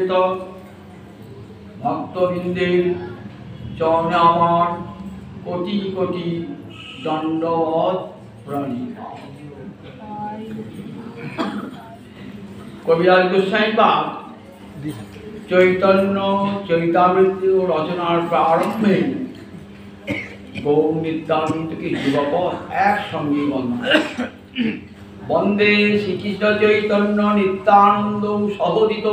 সমবেত ভক্তবৃন্দের চরণে আমার কোটি কোটি দণ্ডবত প্রণিপাত। কবিরাজ গোস্বামী পাদ চৈতন্য চরিতামৃত রচনার প্রারম্ভে গৌর নিত্যানন্দকে যুগপৎ একসঙ্গে বন্দনা। বন্দে শ্রীকৃষ্ণ চৈতন্য নিত্যানন্দ সহোদিত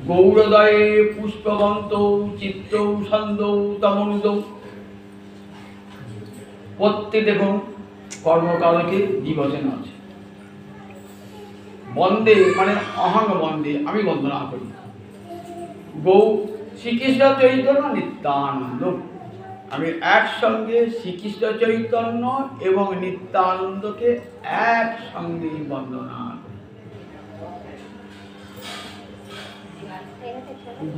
গৌরদয়ে পুষ্পবন্ত চিত্ত ছন্দ তমনুদ। প্রত্যেক দেখুন কর্মকালকে দ্বিবচন আছে। বন্দে মানে অহং বন্দে, আমি বন্দনা করি। গৌ শ্রীকৃষ্ণ চৈতন্য নিত্যানন্দ, আমি একসঙ্গে শ্রীকৃষ্ণ চৈতন্য এবং নিত্যানন্দকে একসঙ্গে বন্দনা করি।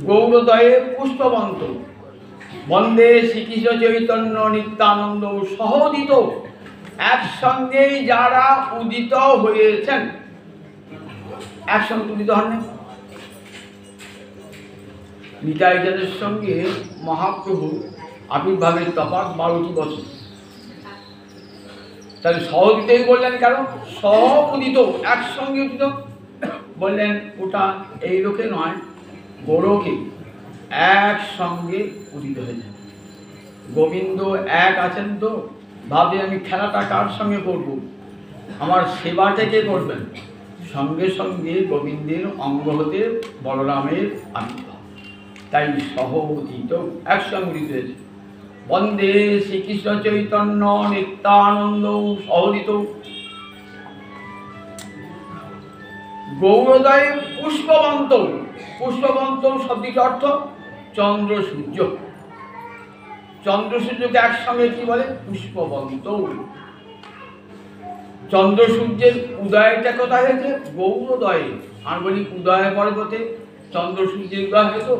গৌরদয়ে পুষ্পবন্ত, বন্দে শ্রীকৃষ্ণ চৈতন্য নিত্যানন্দ সহোদিত, একসঙ্গেই যারা উদিত হয়েছেন। একসঙ্গে উদিত হন না। নিতাইদের সঙ্গে মহাপ্রভু আবির্ভাবের তফাৎ 12টি বছর। তাহলে সহোদিতই বললেন কেন? সহ-উদিত, একসঙ্গে উদিত বললেন। ওটা এই লোকে নয়, গোলকে একসঙ্গে উদিত হয়েছে। গোবিন্দ এক আছেন তো, ভাবে আমি খেলাটা কার সঙ্গে করব, আমার সেবাটা কে করবেন? সঙ্গে সঙ্গে গোবিন্দের অঙ্গ হতে বলরামের আবির্ভাব, তাই সহ-উদিত, একসঙ্গে উদিত হয়েছে। বন্দে শ্রীকৃষ্ণ চৈতন্য নিত্যানন্দ সহোদিত গৌরদয়ে পুষ্পবন্ত। পুষ্পবন্ত শব্দটির অর্থ চন্দ্র সূর্য। চন্দ্র সূর্যকে একসঙ্গে কি বলে? পুষ্পবন্ত। চন্দ্র সূর্যের উদয়টা কোথায় হয়েছে? গৌরদয়ে। আর বলি উদয় পর্বতে চন্দ্র সূর্যের উদয় হয়েছে।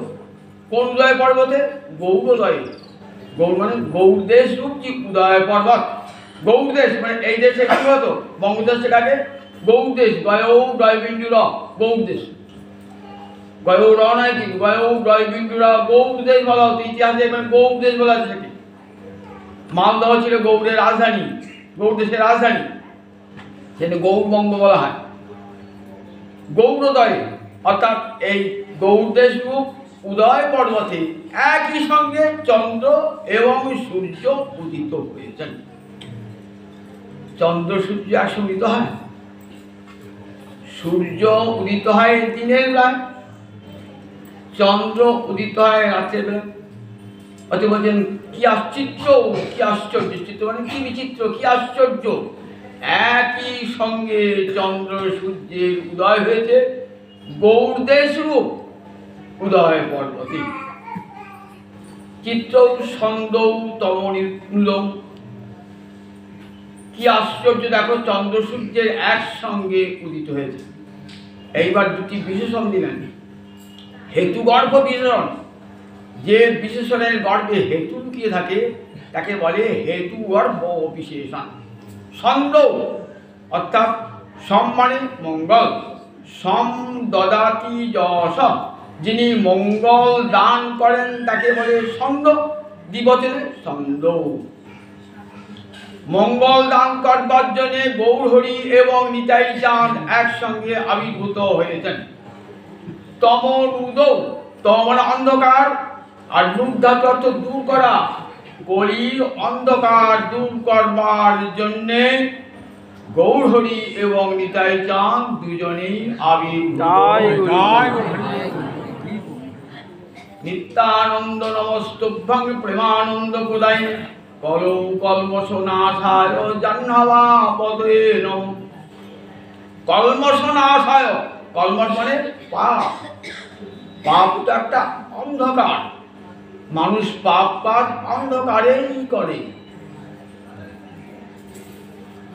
কোন উদয় পর্বতে? গৌরদয়ে। গৌর মানে গৌরদেশ রূপ কি উদয় পর্বত। গৌরদেশ মানে এই দেশে কি হতো? বঙ্গদেশ আগে গৌরদেশ, গয়ৌ ডয়বিন্দুর গৌরদেশ। গয়ৌ র নয় কি, গয়ৌ ডয়বিন্দুর গৌরদেশ বলা হতো। ইতিহাসে মানে গৌরদেশ বলা আছে। সেটি মালদহ ছিল গৌড়ের রাজধানী, গৌরদেশের রাজধানী, সেটা গৌরবঙ্গ বলা হয়। গৌরদয় অর্থাৎ এই গৌরদেশ রূপ উদয় পর্বতে একই সঙ্গে চন্দ্র এবং সূর্য উদিত হয়েছেন। চন্দ্র সূর্য একসঙ্গে উদিত হয়। সূর্য উদিত হয় দিনের বেলায়, চন্দ্র উদিত হয় রাত্রের বেলা। অত বলছেন কি আশ্চর্য, কি আশ্চর্য, চিত্র মানে কি বিচিত্র, কি আশ্চর্য, একই সঙ্গে চন্দ্র সূর্যের উদয় হয়েছে গৌরদেশ রূপ উদয় পর্বতে। চিত্র ছন্দ তমনির্মূল, কি আশ্চর্য, দেখো চন্দ্র সূর্যের একসঙ্গে উদিত হয়েছে। এইবার দুটি বিশেষণ দিলেন। হেতু গর্ভ বিশেষণ, যে বিশেষণের গর্ভে হেতু লুকিয়ে থাকে তাকে বলে হেতু গর্ভ বিশেষণ। ছন্দ অর্থাৎ সম মানে মঙ্গল, সম দদাতি যশ, যিনি মঙ্গল দান করেন তাকে বলে ছন্দ, দ্বিবচনে ছন্দ। মঙ্গল দান করবার জন্য গৌরহরি এবং নিতাই চাঁদ একসঙ্গে আবির্ভূত হয়েছেন। তমনুদ, তম অন্ধকার, আর নুদ্ধাত অর্থ দূর করা। কলির অন্ধকার দূর করবার জন্যে গৌরহরি এবং নিতাই চাঁদ দুজনেই আবির্ভূত। নিত্যানন্দ নমস্তুভ্যং প্রেমানন্দ প্রদায় কলৌ কল্মষনাশায় জাহ্নবা পদে নমঃ। কল্মষনাশায়, কল্মষ মানে পাপ। পাপ তো একটা অন্ধকার, মানুষ পাপ কাজ অন্ধকারেই করে।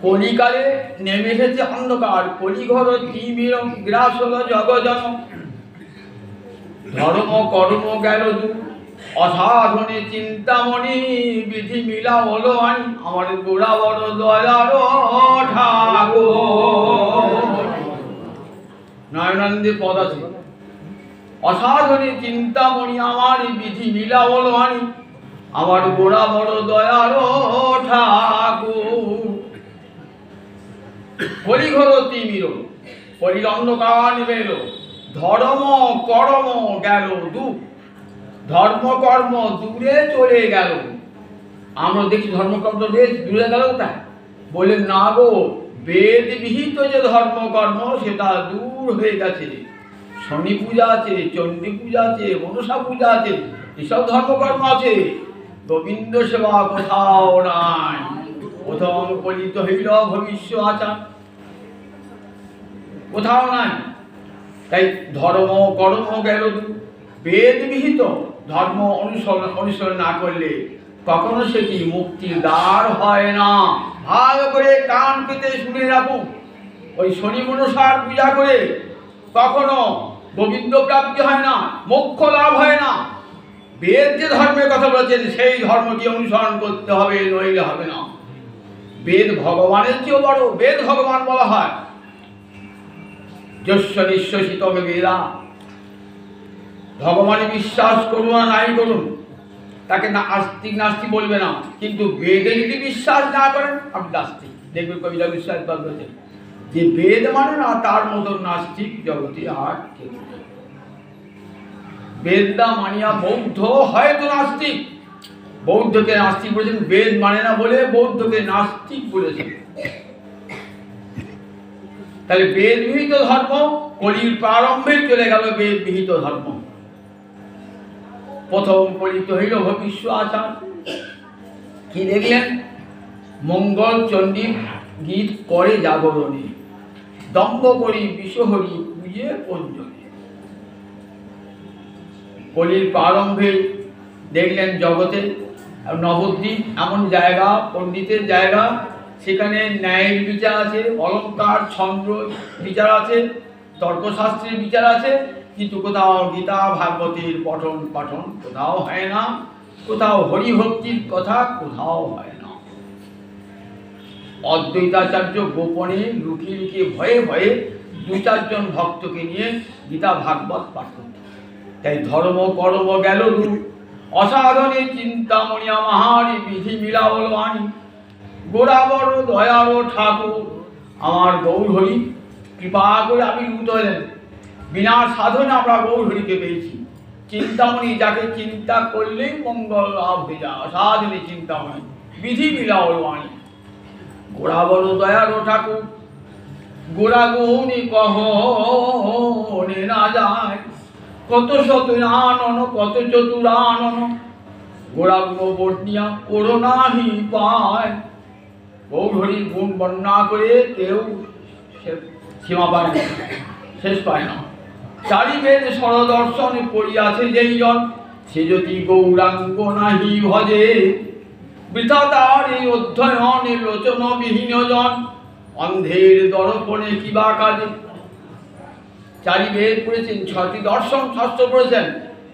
কলিকালে নেমে এসেছে অন্ধকার। কলিঘর তিমির গ্রাস হলো জগজন, ধর্ম কর্ম গেল দূর, অসাধনে চিন্তামণি বিধি মিলা হলো আনি, আমার গোড়া বড় দয়ার ঠাকুর। নয়নানন্দে পদ আছে, অসাধনে চিন্তামণি আমার বিধি মিলা বলো আনি, আমার গোড়া বড় দয়ার ঠাকুর। কলিঘর তিমির কলির অন্ধকার নিবেল, ধর্ম কর্ম গেল দূর, ধর্ম কর্ম দূরে চলে গেল। আমরা দেখি ধর্মকর্ম দূরে গেল তাই বললেন না গো, বেদ বিহিত যে ধর্মকর্ম সেটা দূর হয়ে গেছে। শনি পূজা আছে, চণ্ডী পূজা আছে, মনসা পূজা আছে, এসব ধর্মকর্ম আছে, গোবিন্দ সেবা কোথাও নাই। প্রথম কলিত হইল ভবিষ্য আচার, কোথাও নাই। তাই ধর্ম কর্ম গেল দূর। বেদ বিহিত ধর্ম অনুসরণ না করলে কখনো সেটি মুক্তির দ্বার হয় না। ভালো করে কান পেতে শুনে রাখুন, ওই শনি মনসার পূজা করে কখনো গোবিন্দ প্রাপ্তি হয় না, মোক্ষ লাভ হয় না। বেদ যে ধর্মের কথা বলেছেন সেই ধর্মটি অনুসরণ করতে হবে, নইলে হবে না। বেদ ভগবানের চেয়েও বড়, বেদ ভগবান বলা হয়। যস্য নিঃশ্বাসিতম বেদা, ভগবানে বিশ্বাস করুন আর নাই করুন, তাকে না আস্তিক নাস্তিক বলবে না, কিন্তু বেদে যদি বিশ্বাস না করেন আপনি নাস্তিক। দেখবেন কবিতা বিশ্বাস বলছেন যে বেদ মানে না তার মতন নাস্তিক জগতে আর কেউ নেই। বেদটা মানিয়া বৌদ্ধ হয়তো নাস্তিক, বৌদ্ধকে নাস্তিক বলেছেন, বেদ মানে না বলে বৌদ্ধকে নাস্তিক বলেছেন। তাহলে বেদ বিহিত ধর্ম কলির প্রারম্ভে চলে গেল বেদ বিহিত ধর্ম। প্রথম কলিত হইল ভবিষ্য আচার। কি দেখলেন? মঙ্গল চণ্ডীর গীত করে জাগরণে, দম্ভ করি বিশ্বহরি পূজে পঞ্জনে। কলির প্রারম্ভে দেখলেন জগতে নবদ্বীপ এমন জায়গা, পণ্ডিতের জায়গা, সেখানে ন্যায়ের বিচার আছে, অলঙ্কার ছন্দ বিচার আছে, তর্কশাস্ত্রের বিচার আছে, কিন্তু কোথাও গীতা ভাগবতের পঠন পাঠন কোথাও হয় না, কোথাও হরিভক্তির কথা কোথাও হয় না। অদ্বৈতাচার্য গোপনে লুকিয়ে লুকিয়ে ভয়ে ভয়ে দু চারজন ভক্তকে নিয়ে গীতা ভাগবত পাঠ করত। তাই ধর্ম কর্ম গেল দূর, অসাধনে চিন্তামণি আমাহারি বিধি মিলাবল আনি, গোড়া বড় দয়ার ঠাকুর আমার গৌর হরি কৃপা করে আপনি লুট হলেন। বিনা সাধনে আমরা গৌর হরিকে পেয়েছি। চিন্তামণি যাকে চিন্তা করলেই মঙ্গল লাভ হয়ে যায়, অসাধনে চিন্তামণি বিধি মিলাবল আনি, গোড়া বড় দয়ার ঠাকুর গোড়া গৌনি কহনে না যায়, কত শতুরানন কত চতুরানন গোড়া গুণ বর্ণিয়া করোনাহি পায়। গৌর হরির গুণ বর্ণনা করে কেউ সীমা পায় না, শেষ পায় না। চারিবেদ সরদর্শন করিয়াছে যেই জন, সে যদি গৌরাঙ্গ নাহি ভজে, বৃথা তার এই অধ্যয়নে লোচনবিহীন জন, অন্ধের দর্পণে কিবা কাজে। চারি বেদ পড়েছেন, 6টি দর্শন শাস্ত্র পড়েছেন,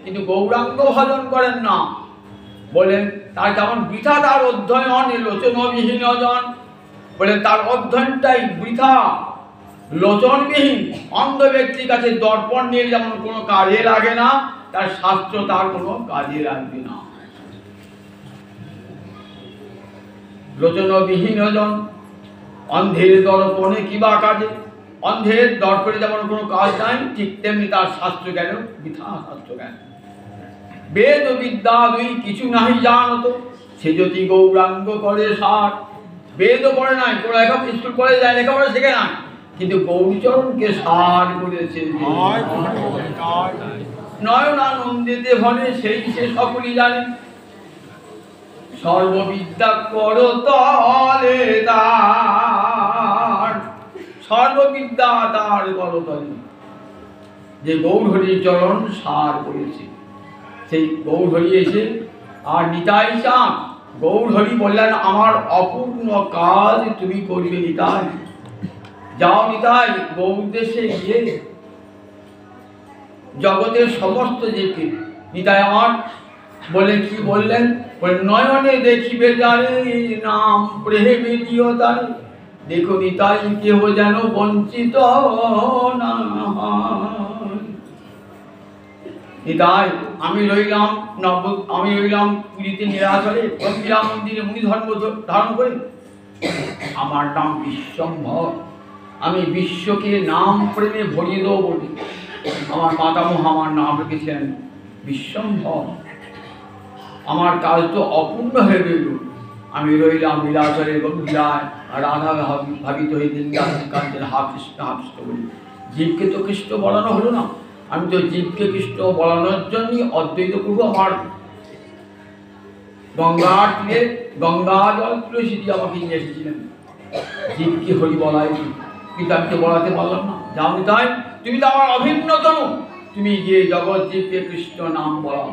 কিন্তু গৌরাঙ্গ ভজন করেন না। বলেন তার যেমন বৃথা তার অধ্যয়ন লোচনবিহীন জন, বলেন তার অধ্যয়নটাই বৃথা, লোচনবিহীন। অন্ধ ব্যক্তির কাছে দর্পণ নিয়ে যেমন কোনো কাজে লাগে না, তার শাস্ত্র তার কোনো কাজে লাগবে না। লোচনবিহীন জন, অন্ধের দর্পণে কিবা কাজে। অন্ধের দর্পণে যেমন কোনো কাজ নাই, ঠিক তেমনি তার শাস্ত্র জ্ঞান বৃথা শাস্ত্র জ্ঞান। বেদ বিদ্যা দুই কিছু নাহি জানত, সে যদি গৌরাঙ্গ করে সার। বেদও পড়ে নাই, কোনো স্কুল কলেজ যায়, লেখাপড়া শেখে নাই, কিন্তু গৌরচরণকে সার করেছে। নয়নানন্দিতে ভনে সেই সে সকলই জানে, সর্ববিদ্যা করতলে তার, সর্ববিদ্যা তার করতলে। যে গৌর হরির চরণ সার করেছে, সেই গৌর হরি এসে আর নিতাই চান। গৌর হরি বললেন আমার অপূর্ণ কাজ তুমি করবে নিতাই, যাও নিতাই গৌর দেশে গিয়ে জগতের সমস্ত যে নিতাই আমার বলে কি বললেন, নয়নে দেখিবে যারে নাম প্রেমে দিও তারে, দেখো নিতাই কেহ যেন বঞ্চিত না। নিতাই আমি রইলাম পুরীতে নিরাচলে গম্ভীরা মন্দিরে মুনি ধর্ম ধারণ করে। আমার নাম বিশ্বম্ভর, আমি বিশ্বকে নাম প্রেমে ভরিয়ে দেবো বলি। আমার মাতামহ আমার নাম রেখেছিলেন বিশ্বম্ভর। আমার কাজ তো অপূর্ণ হয়ে রইল। আমি রইলাম নীলাচলের গম্ভীরায়, রাধা ভাবিত হয়ে কান্তের হা কৃষ্ণ বলি। জীবকে তো কৃষ্ণ বলানো হলো না, আমি তো জীবকে কৃষ্ণ বলানোর জন্যই অদ্বৈত প্রভু আমার গঙ্গার তীরে গঙ্গা জল তুলসী দিয়ে আমাকে নিয়ে এসেছিলেন। জীবকে হরি বলাই, কিন্তু আমি তো বলাতে পারলাম না। যাও তাই, তুমি তো আমার অভিন্ন তনু, তুমি গিয়ে জগৎ জীবকে কৃষ্ণ নাম বলাও।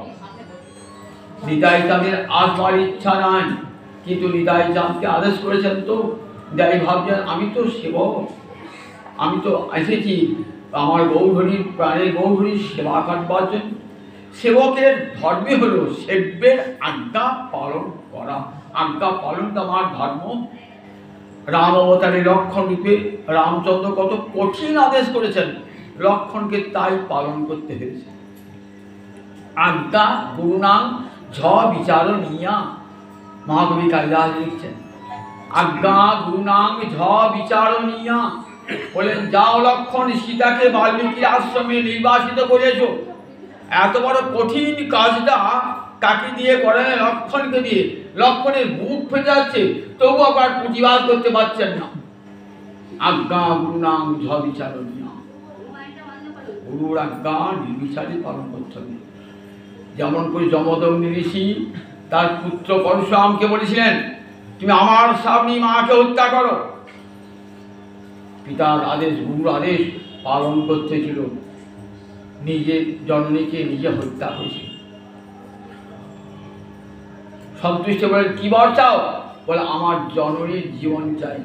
নিতাই চাঁদের আসবার ইচ্ছা নাই, কিন্তু নিতাই চাঁদকে আদেশ করেছেন। তো নিতাই ভাবছেন আমি তো সেবক, আমি তো এসেছি আমার গৌরহরির প্রাণের গৌরহরির সেবা কাটবার জন্য। সেবকের ধর্মই হলো সেব্যের আজ্ঞা পালন করা। আজ্ঞা পালন তো আমার ধর্ম। রাম অবতারে লক্ষণ রূপে রামচন্দ্র কত কঠিন আদেশ করেছেন, লক্ষণকে তাই পালন করতে হয়েছে। আজ্ঞা গুরুনাম ঝ বিচারণীয়া, মহাকবি কালিদাস লিখছেন। আজ্ঞা গুরুনাম ঝ বিচারণীয়া, বলেন যাও লক্ষণ, সীতাকে বাল্মীকি আশ্রমে নির্বাসিত করেছো। এত বড় কঠিন কাজটা কাকে দিয়ে করেন? লক্ষণকে দিয়ে। লক্ষণের বুক ফেটে যাচ্ছে, তবু আবার প্রতিবাদ করতে পারছেন না। আজ্ঞা গুরুনাম ঝ বিচারণীয়া, গুরুর আজ্ঞা নির্বিচারে পালন করতে হবে। যেমন করে যমদগ্নি ঋষি তার পুত্র পরশুরামকে বলেছিলেন তুমি আমার সামনে মাকে হত্যা করো। পিতার আদেশ, গুরুর আদেশ পালন করতে ছিল, নিজের জননীকে নিজে হত্যা করেছিল। সন্তুষ্ট বলে কি বর চাও? বলে আমার জননীর জীবন চাই,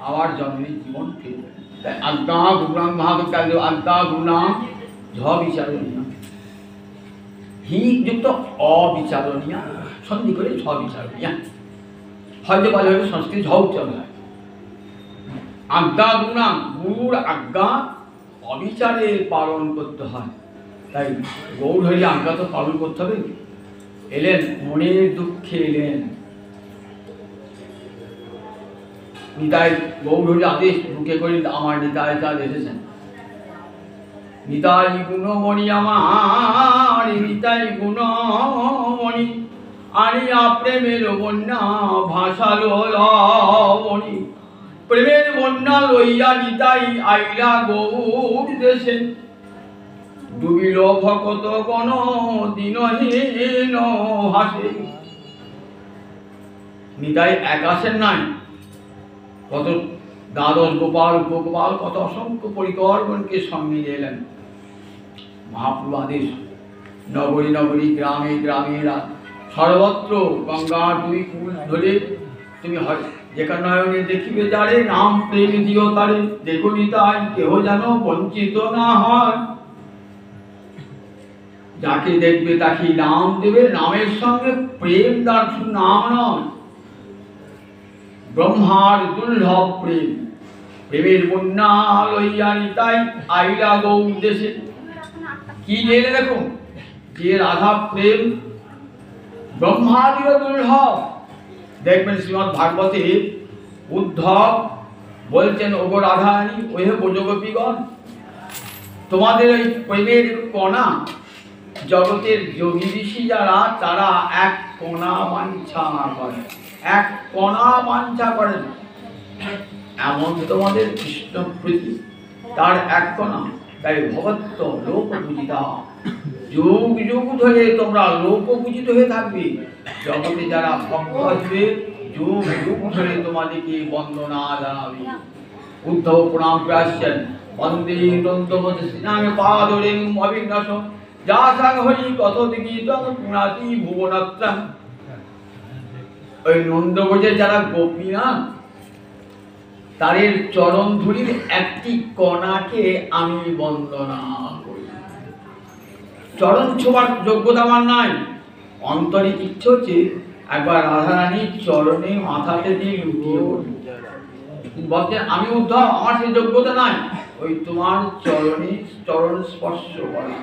আমার জননীর জীবন ফিরবে। তাই আজ্ঞা গুরুনাম মহাকাল, আজ্ঞা গুরুনাম ঝ বিচারণীয়, হি যুক্ত অবিচারণীয়, সন্ধি করে ঝ বিচারণীয়, হয়তো বলা হবে সংস্কৃত ঝ উচ্চারণ হয়। আজ্ঞা গুরুনাম, গুরুর আজ্ঞা অবিচারে পালন করতে হয়। তাই গৌরহরি আজ্ঞা তো পালন করতে হবে। এলেন মনের দুঃখে এলেন নিতাই, গৌরহরি আদেশ বুকে করে আমার নিতাই চাঁদ এসেছেন। নিতাই গুণমণি আমার, নিতাই গুণমণি, আনিয়া প্রেমের বন্যা ভাসালো লবণী। প্রেমের বন্যা লইয়া নিতাই আইলা গৌর দেশে, ডুবিল ভকত গণ দিনহীন হাসে। নিতাই এক আসেন নাই, কত দ্বাদশ গোপাল উপগোপাল কত অসংখ্য পরিকরগণকে সঙ্গে এলেন। মহাপ্রভু আদেশ, নগরী নগরী গ্রামে গ্রামে সর্বত্র গঙ্গার দুই কূল ধরে তুমি যেখানে নয়নে দেখিবে যারে, নাম প্রেম দিও তারে। দেখো নিতাই কেহ যেন বঞ্চিত না হয়, যাকে দেখবে তাকে নাম দেবে। নামের সঙ্গে প্রেম তার শুধু নাম নয়, ব্রহ্মার দুর্লভ প্রেম। প্রেমের বন্যা লইয়া নিতাই আইলা গৌর দেশে। কি জেনে দেখো যে রাধা প্রেম ব্রহ্মাদিও দুর্লভ। দেখবেন শ্রীমদ্ ভাগবতে উদ্ধব বলছেন ওগো রাধারানী, ওহে ব্রজগোপীগণ, তোমাদের ওই প্রেমের কণা জগতের যোগী ঋষি যারা, তারা এক কণা বাঞ্ছা করেন, এক কণা বাঞ্ছা করেন। এমন তোমাদের কৃষ্ণ প্রীতি তার এক কণা। তাই ভগত্ব লোক পূজিতা, যুগ যুগ ধরে তোমরা লোক পূজিত হয়ে থাকবে। জগতে যারা ভক্ত আসবে যুগ যুগ ধরে তোমাদেরকে বন্দনা জানাবে। উদ্ধব প্রণাম করে আসছেন, বন্দে নন্দবত শ্রীনামে পাদরে অবিঘ্নস, যা সাং হরি কত দিকে পুনাতি ভুবনত্রাম। ওই নন্দব্রজের যারা গোপী না, তাদের চরণ ধুলির একটি কণাকে আমি বন্দনা করি। চরণ ছোঁয়ার যোগ্যতা আমার নাই, অন্তরে ইচ্ছে হচ্ছে একবার রাধারানীর চরণে মাথাতে দিয়ে লুটিয়ে পড়ি। বলছেন আমি উদ্ধব, আমার সেই যোগ্যতা নাই, ওই তোমার চরণে চরণ স্পর্শ করা।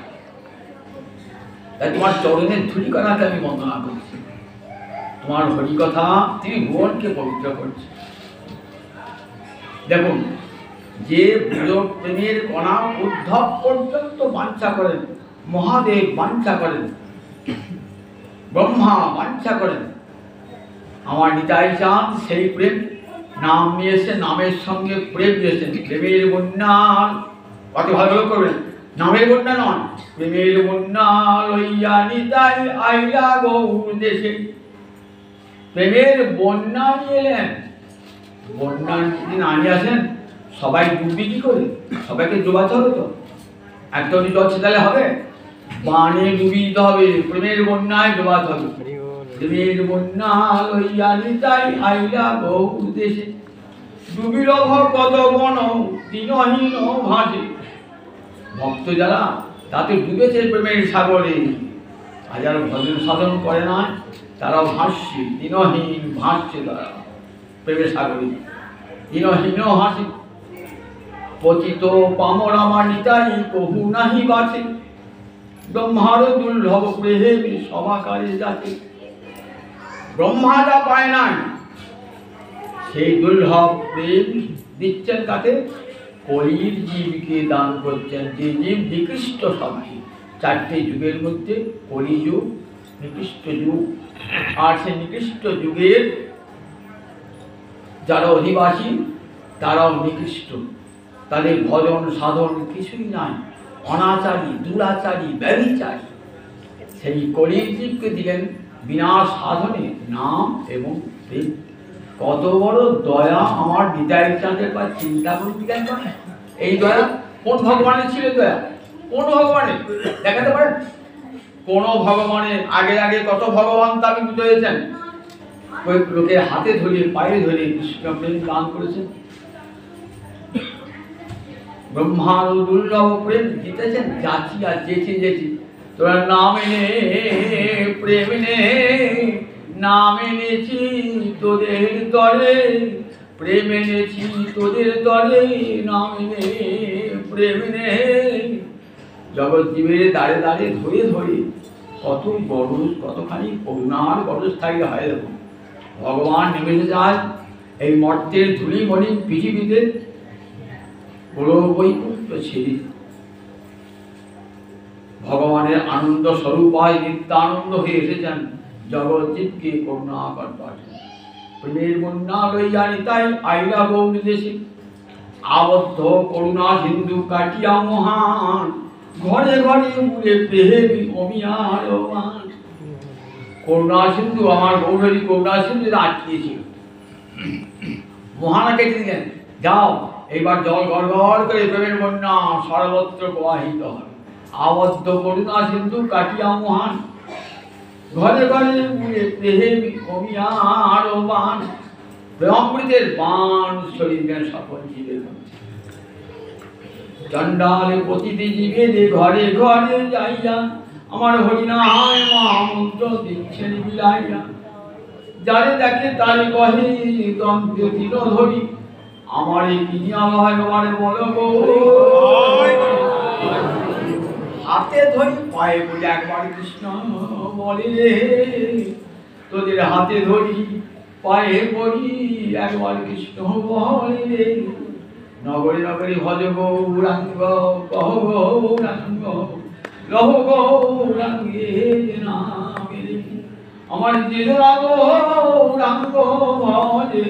তাই তোমার চরণের ধূলিকণাকে আমি বন্দনা করছি। তোমার হরিকথা ত্রিভুবনকে পবিত্র করছে। দেখুন, যে বুড়ো প্রেমের কণা উদ্ধব পর্যন্ত বাঞ্ছা করেন, মহাদেব বাঞ্ছা করেন, ব্রহ্মা বাঞ্ছা করেন, আমার নিতাই চাঁদ সেই প্রেম নাম নিয়েছে, নামের সঙ্গে প্রেম দিয়েছেন। প্রেমের বন্যা, কত ভালো করবেন, নামের বন্যা নয়, প্রেমের বন্যা লইয়া নিতাই আইলা গৌর দেশে। প্রেমের বন্যা নিয়ে এলেন। বন্যা যদি না নিয়ে আসেন সবাই ডুববি কি করে? সবাইকে ডোবাতে হবে তো, একটা জল ছেটালে হবে? বানে ডুবি দিতে হবে, প্রেমের বন্যায় ডোবাতে হবে। প্রেমের বন্যা লইয়া নিতাই আইলা গৌর দেশে, ডুবিল কত বন দিনহীন ভাসে। ভক্ত যারা তাতে ডুবেছে প্রেমের সাগরে, হাজার ভজন সাধন করে না, তারাও ভাসছে, দিনহীন ভাসছে তারা প্রেমের সাগরে, দিনহীন হাসে। পতিত পামর আমার নিতাই কহু নাহি বাঁচে, ব্রহ্মার দুর্লভ প্রেম সভাকারে যাতে। ব্রহ্মা যা পায় নাই সেই দুর্লভ প্রেম দিচ্ছেন কাকে? কলির জীবকে দান করছেন। যে জীব নিকৃষ্ট সবাই, চারটে যুগের মধ্যে কলিযুগ নিকৃষ্ট যুগ, আর সেই নিকৃষ্ট যুগের যারা অধিবাসী তারাও নিকৃষ্ট, তাদের ভজন সাধন কিছুই নাই, অনাচারী, দুরাচারী, ব্যভিচারী। সেই কলির জীবকে দিলেন বিনা সাধনে নাম এবং প্রেম। কত বড় দয়া আমার নিতাই চাঁদের পর, চিন্তা করে দিলেন। এই দয়া কোন ভগবানের ছিল? দয়া কোন ভগবানের দেখাতে পারেন? কোন ভগবানের আগে আগে কত ভগবান তাবিত হয়েছেন, ওই লোকের হাতে ধরিয়ে পায়ে ধরিয়ে কৃষ্ণ প্রেম দান করেছেন। ব্রহ্মার দুর্লভ প্রেম জিতেছেন। যাচ্ছি আর যেছি যেছি, তোরা নাম এনে প্রেম নে, নাম এনেছি তোদের দলে, প্রেম এনেছি তোদের দলে, নাম এনে প্রেম নে। জগৎ জীবের দাঁড়ে দাঁড়ে ধরে ধরে কত গরজ, কতখানি করুণার গরজস্থায়ী হয়। দেখুন, ভগবান নেমে যায় এই মর্তের ধূলিমণি পৃথিবীতে, বড় বৈকুণ্ঠ ছেড়ে ভগবানের আনন্দ স্বরূপায় নিত্যানন্দ হয়ে এসেছেন, জগৎ জীবকে করুণা করবার। প্রেমের বন্যা লইয়া নিতাই আইলা গৌর দেশে, আবদ্ধ করুণা সিন্ধু কাটিয়া মহান, ঘরে ঘরে উড়ে প্রেম অমিয়ার মান। করুণা সিন্ধু আমার গৌরী করুণা সিন্ধু আটকিয়েছিল, মহানা কেটে দিলেন। যাও এইবার জল গড় গড় করে প্রেমের বন্যা সর্বত্র প্রবাহিত হয়। আবদ্ধ করুণা সিন্ধু কাটিয়া মহান, ঘরে ঘরে উড়ে প্রেম অমিয়ার বান। প্রেমামৃতের বান শরীরের সকল জীবের মধ্যে। চণ্ডালে প্রতিটি জীবে যে ঘরে ঘরে যাইয়া আমার হরিনাম মহামন্ত্র দিচ্ছেন বিলাইয়া। যারে দেখে তারে কহে তন্ত্র দিন ধরি, আমার এই কিনিয়া ভগবান বলো গো। হাতে ধরি পায়ে বলে একবার কৃষ্ণ বলে রে, তোদের হাতে ধরি পায়ে পড়ি একবার কৃষ্ণ বলে রে। নগরে নগরে ভজ গৌরাঙ্গ, কহ গৌরাঙ্গ, লহ গৌরাঙ্গে নামে। আমার যে গৌরাঙ্গ ভজে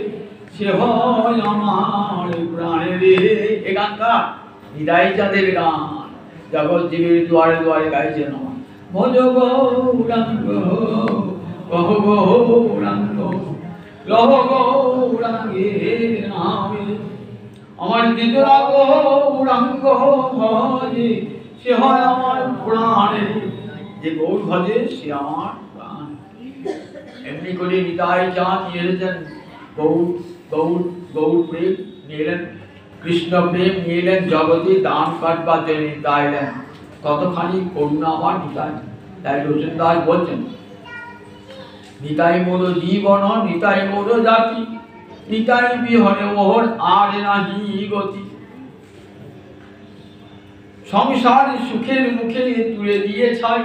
সে হয় আমার প্রাণে রে। এ গানটা নিতাই চাঁদের গান, জগৎ জীবের দুয়ারে দুয়ারে গাইছেন। আমার ভজ গৌরাঙ্গ, কহ গৌরাঙ্গ, লহ গৌরাঙ্গে নামে। আমার দিদরা গৌরাঙ্গ ভজে সে হয় আমার প্রাণে। যে গৌর ভজে সে আমার প্রাণ। এমনি করে নিতাই চাঁদ নিয়ে এসেছেন গৌর গৌর গৌর প্রেম নিয়ে এলেন, কৃষ্ণ প্রেম নিয়ে এলেন, জগতে দান কাটবার জন্য নিতাই এলেন। কতখানি করুণা আমার নিতাই। তাই লোচন দাস বলছেন, নিতাই মোর জীবন নিতাই মোর জাতি, নিতাই বিহনে মোহর আর নাহি গতি। সংসার সুখের মুখে তুলে দিয়ে ছাই,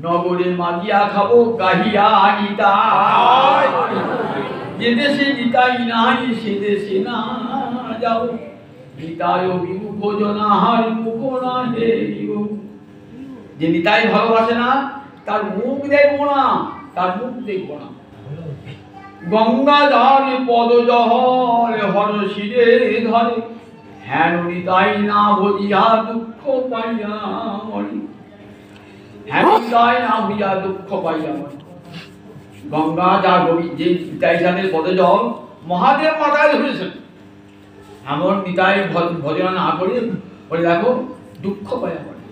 নগরে মাগিয়া খাবো গাহিয়া নিতাই, যে দেশে নিতাই নাই সে দেশে না যাও, নিতাই অভিমুখ জনাহার মুখ না হেরিব। যে নিতাই ভালোবাসে না তার মুখ দেখবো না, তার মুখ দেখবো না। গঙ্গা ধারে পদ জহর হর শিরে ধরে, হেন নিতাই না ভজিয়া দুঃখ পাইয়া মরি, হেন নিতাই না ভজিয়া দুঃখ পাইয়া মরি। গঙ্গা যার যে নিতাই চাঁদের পদে জল মহাদেব মাথায় ধরেছেন, এমন নিতাই ভজনা না করে বলে দেখো দুঃখ পাইয়া মরি।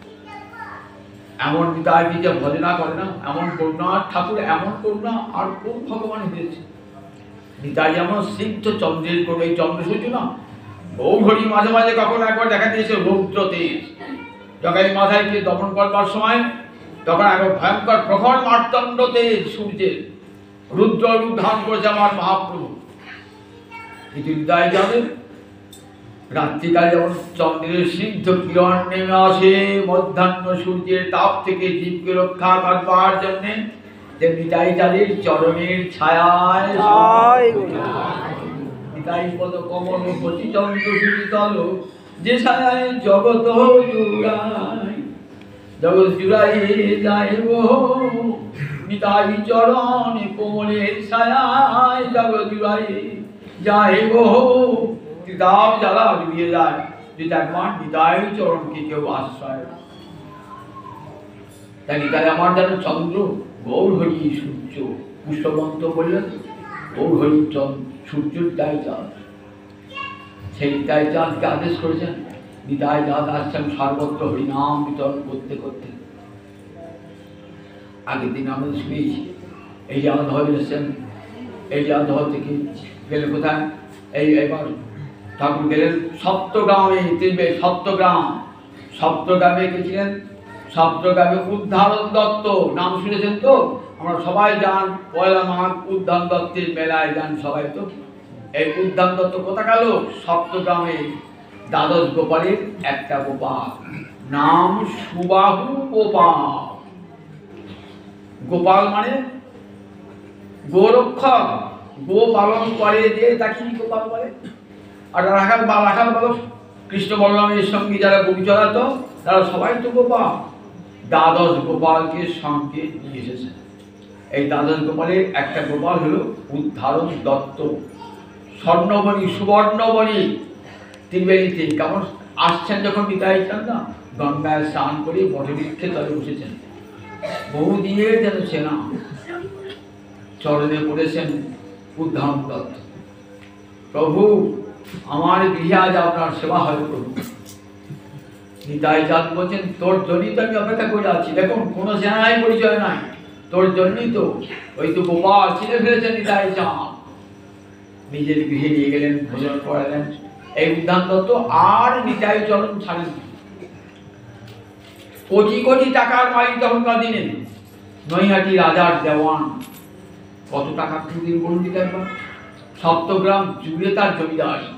এমন নিতাইকে যে ভজনা করে না, এমন করুণা ঠাকুর, এমন করুণা আর কোন ভগবান হয়েছে। নিতাই যেমন সিদ্ধ চন্দ্রের কোন এই চন্দ্রসূর্য না, বহুঘড়ি মাঝে মাঝে কখন একবার দেখা দিয়েছে রৌদ্র তেজ, যখন এই মাথায়কে দমন করবার সময় তখন একবার ভয়ঙ্কর প্রখর মার্তণ্ড তেজ সূর্যের রুদ্র রূপ ধারণ করেছে আমার মহাপ্রভু। কিন্তু নিতাই যাবে রাত্রিকালে যেমন চন্দ্রের সিদ্ধ কিরণ নেমে আসে মধ্যাহ্ন সূর্যের তাপ থেকে জীবকে রক্ষা করবার জন্যে, যে নিতাই চাঁদের চরণের ছায়ায় নিতাই পদ কমল পতি চন্দ্র সুতল, যে ছায়ায় জগৎ জুড়াই, জগৎ জুড়াই যাইব নিতাই চরণ কোমলের ছায়ায়, জগৎ জুড়াই যাইব। কিতাব জ্বালা ডুবিয়ে যায় যদি একবার নিতাই চরণকে কেউ আশ্রয়। তাই নিতাই আমার যেন চন্দ্র, গৌর হরি সূর্য, পুষ্পবন্ত বললেন গৌর হরি সূর্যের নিতাই চাঁদ। সেই নিতাই চাঁদকে আদেশ করেছেন, নিতাই চাঁদ আসছেন সর্বত্র হরিনাম বিতরণ করতে করতে। আগের দিন আমরা শুনেছি এই যে আধ এসেছেন, এই যে আধ থেকে গেলে কোথায়, এই এবার ঠাকুর গেলেন সপ্তগ্রামে, তিনবে সপ্তগ্রামে গেছিলেন। সপ্তগ্রামে উদ্ধারণ দত্ত নাম শুনেছেন তো, আমরা সবাই যান পয়লা মাঘ উদ্ধান দত্তের মেলায় যান সবাই তো। এই উদ্ধান দত্ত কোথা গেল? সপ্তগ্রামে দ্বাদশ গোপালের একটা গোপাল, নাম সুবাহু গোপাল। গোপাল মানে গোরক্ষক, গো পালন করে যে তাকে গোপাল বলে। আর রাখাল বালক কৃষ্ণ বলরামের সঙ্গে যারা বগি চড়াতো তারা সবাই তো গোপাল। দ্বাদশ গোপালকে সঙ্গে নিয়ে এসেছে। এই দ্বাদশ গোপালের একটা গোপাল হলো উদ্ধারণ দত্ত, স্বর্ণবণী সুবর্ণবণী। ত্রিবেণীতে কেমন আসছেন যখন নিতাই চান না, গঙ্গায় স্নান করে বটবৃক্ষে তলে বসেছেন, বহু দিয়ে যেন সেনা চরণে পড়েছেন উদ্ধারণ দত্ত। প্রভু আমার গৃহে আজ আপনার সেবা হয় প্রভু। নিতাই চাঁদ বলছেন তোর জন্যই তো আমি অপেক্ষা করে আছি, দেখুন কোনো সেনাই পরিচয় নাই, তোর জন্যই তো। ওই তো গোপাল চিনে ফেলেছেন নিতাই চাঁদ, নিজের গৃহে নিয়ে গেলেন, ভোজন করালেন। এই উদ্ধান দত্ত আর নিতাই চরণ ছাড়েন। কোটি কোটি টাকার মালিক তখনকার দিনে, নৈহাটি রাজার দেওয়ান। কত টাকা দিন বলুন নিতাই চাঁদ? সপ্তগ্রাম জুড়ে তার জমিদারি,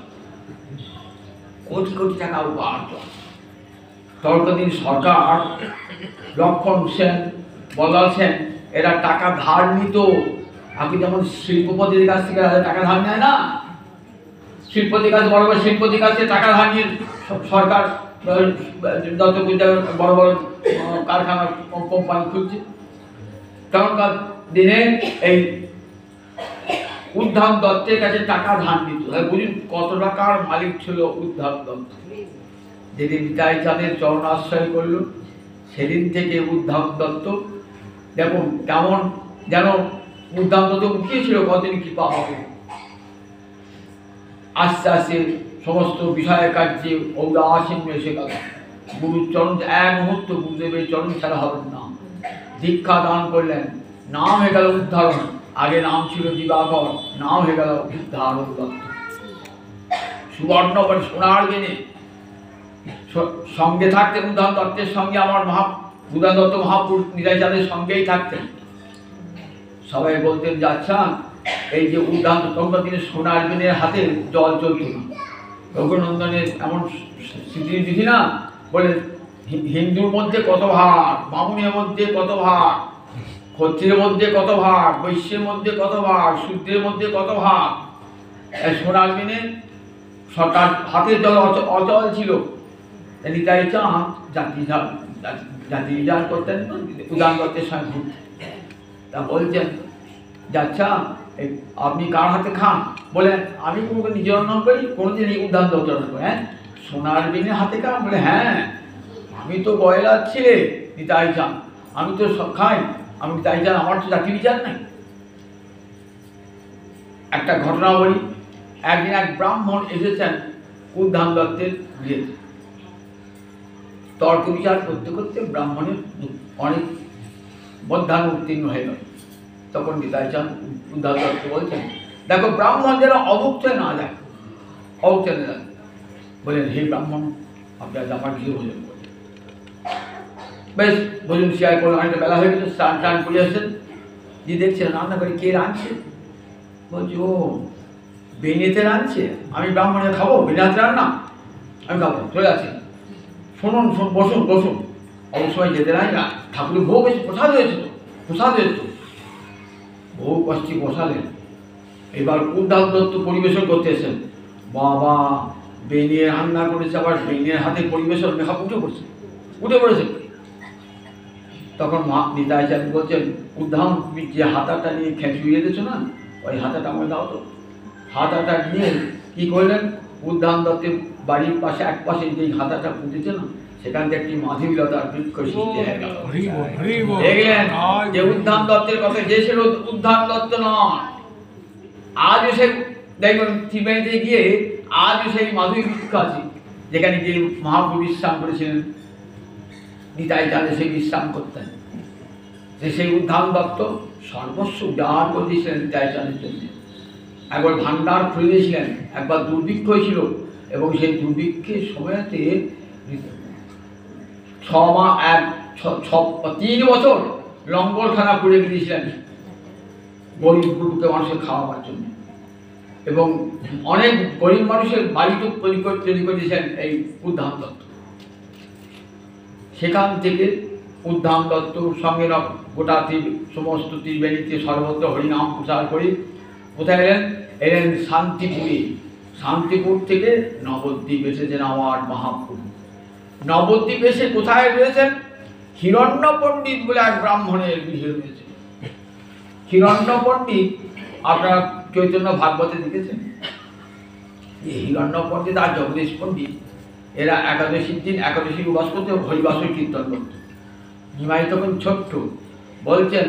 কোটি কোটি টাকা উপার্জন। তখনকার সরকার লক্ষণ সেন, বলাল সেন এরা টাকা ধার নিত। আগে যেমন শিল্পপতির কাছ থেকে টাকা ধার নেয় না, শিল্পতির কাছে বড় বড় শিল্পতির কাছে টাকা ধার নিয়ে সরকার যত বড় বড় কারখানা কোম্পানি খুলছে। তখনকার দিনে এই উদ্ধান দত্তের কাছে টাকা ধার নিত। বুঝুন কত টাকার মালিক ছিল উদ্ধান দত্ত। যেদিন নিতাই চাঁদের চরণ আশ্রয় করল সেদিন থেকে উদ্ধান দত্ত দেখুন কেমন যেন উদ্ধান দত্ত উঠিয়েছিল, কতদিন কৃপা হবে। আস্তে আস্তে সমস্ত বিষয় কার্যে ঔদাসীন এসে গেল। গুরুর চরণ এক মুহূর্ত গুরুদেবের চরণ ছাড়া হবেন না। দীক্ষা দান করলেন, নাম হয়ে গেল উদ্ধারণ। আগে নাম ছিল দিবাকর, নাম হয়ে গেল উদ্ধারণ দত্ত। সুবর্ণবন সোনার বেনে সঙ্গে থাকতেন উদ্ধারণ দত্তের সঙ্গে। আমার উদ্ধারণ দত্ত মহাপুরুষ নিতাই চাঁদের সঙ্গেই থাকতেন। সবাই বলতেন যে আচ্ছা এই যে উদ্ধারণ তখনকার দিনে সোনার বেনের হাতে জল চলত না, রঘুনন্দনের এমন স্মৃতি দিদি না বলে হিন্দুর মধ্যে কত ভাগ, বামুনের মধ্যে কত ভাগ, ক্ষত্রিয়ের মধ্যে কত ভাগ, বৈশ্যের মধ্যে কত ভাগ, শূদ্রের মধ্যে কত ভাগ। সোনার দিনে সরকার হাতে জল অচল ছিল, নিতাই চাঁদ জাতি বিধান করতেন, উদান করতে স্বয়ং। তা বলছেন যে আচ্ছা আপনি কার হাতে খান? বলে আমি কোনো নিজের রান্না করি, কোনোদিন এই উদ্যান দত্ত রান্না করি। হ্যাঁ, সোনার বিনে হাতে খান? বলে হ্যাঁ, আমি তো বয়লার ছিলে নিতাই চাঁদ, আমি তো সব খাই, আমি নিতাই চাঁদ, আমার তো জাতি বিচার নাই। একটা ঘটনা বলি, একদিন এক ব্রাহ্মণ এসেছেন উদ্যান দত্তের গৃহে। তর্ক বিচার করতে করতে ব্রাহ্মণের অনেক বদ্ধান উত্তীর্ণ হয়ে গেল। তখন নিতাই চাঁদ উদ্যান দত্ত বলছেন, দেখো ব্রাহ্মণ যেন অভুক্তে না যায়, অভুক্তে না যায়। বলেন হে ব্রাহ্মণ, আপনার আমার গৃহে ভোজন করেন। বেশ, ভোজন শেয়ার করলো, অনেকটা বেলা হয়ে গেছে, স্নান টান করে আসেন। যে দেখছেন রান্না করে কে রাঁধছে? বলছি ও বেনেতে রাঁধছে, আমি ব্রাহ্মণে খাবো, বেনাতে রান্না আমি খাবো, চলে আসছি। শুনুন বসুন বসুন। অবশ্যই যেতে নাই না, ঠাকুরের ভোগ এসে প্রসাদ হয়েছে তো, প্রসাদ হয়েছে তো। বহু কষ্টে বসালেন। এবার উদ্যান দত্ত পরিবেশন করতে এসেছেন। বাবা বেনিয়ে রান্না করেছে, আবার বেনিয়ের হাতে পরিবেশন, মেকআপ উঠে পড়েছে। তখন নিতাই চাঁদ বলছেন, উদ্যান তুমি যে হাতাটা নিয়ে খেঁচুয়ে দিয়েছো না, ওই হাতাটা আমায় দাও তো। হাতাটা নিয়ে কি করলেন, উদ্যান দত্তের বাড়ির পাশে এক পাশে যেই হাতাটা পুঁতেছে না, সেখান থেকে একটি মাধবীলতার বৃক্ষ সৃষ্টি হয়ে গেল। দেখলেন যে উদ্যান দত্তের কথা, যে ছিল উদ্যান দত্ত নয়। আজও সে দেখবেন ত্রিবেণীতে গিয়ে আজও সেই মাধবী বৃক্ষ আছে, যেখানে গিয়ে মহাপ্রভু বিশ্রাম করেছিলেন। নিতাই চাঁদে সেই বিশ্রাম করতেন। যে সেই উদ্যান দত্ত সর্বস্ব উজাড় করে দিয়েছিলেন নিতাই চাঁদের জন্য। একবার ভান্ডার খুলে দিয়েছিলেন, একবার দুর্ভিক্ষ হয়েছিল, এবং সেই দুর্ভিক্ষের সময়তে 3 বছর লঙ্গরখানা খুলে দিয়েছিলেন গরিব গুরুকে মানুষের খাওয়াবার জন্য। এবং অনেক গরিব মানুষের বাড়ি তো তৈরি করে দিয়েছেন এই উদ্যান দত্ত। সেখান থেকে উদ্যান দত্ত সঙ্গে গোটা সমস্ত ত্রিবেণীতে সর্বত্র হরিনাম প্রচার করে কোথায় এলেন শান্তিপুরে। শান্তিপুর থেকে নবদ্বীপ এসেছেন আমার মহাপ্রভু। নবদ্বীপ এসে কোথায় রয়েছেন? হিরণ্য পণ্ডিত বলে এক ব্রাহ্মণের গৃহে রয়েছে। হিরণ্য পণ্ডিত আপনারা চৈতন্য ভাগবতে দেখেছেন যে হিরণ্য পণ্ডিত আর জগদীশ পণ্ডিত এরা একাদশীর দিন একাদশীর উপাস করতে হরিবাসর কীর্তন করত। নিমাই তখন ছোট্ট, বলছেন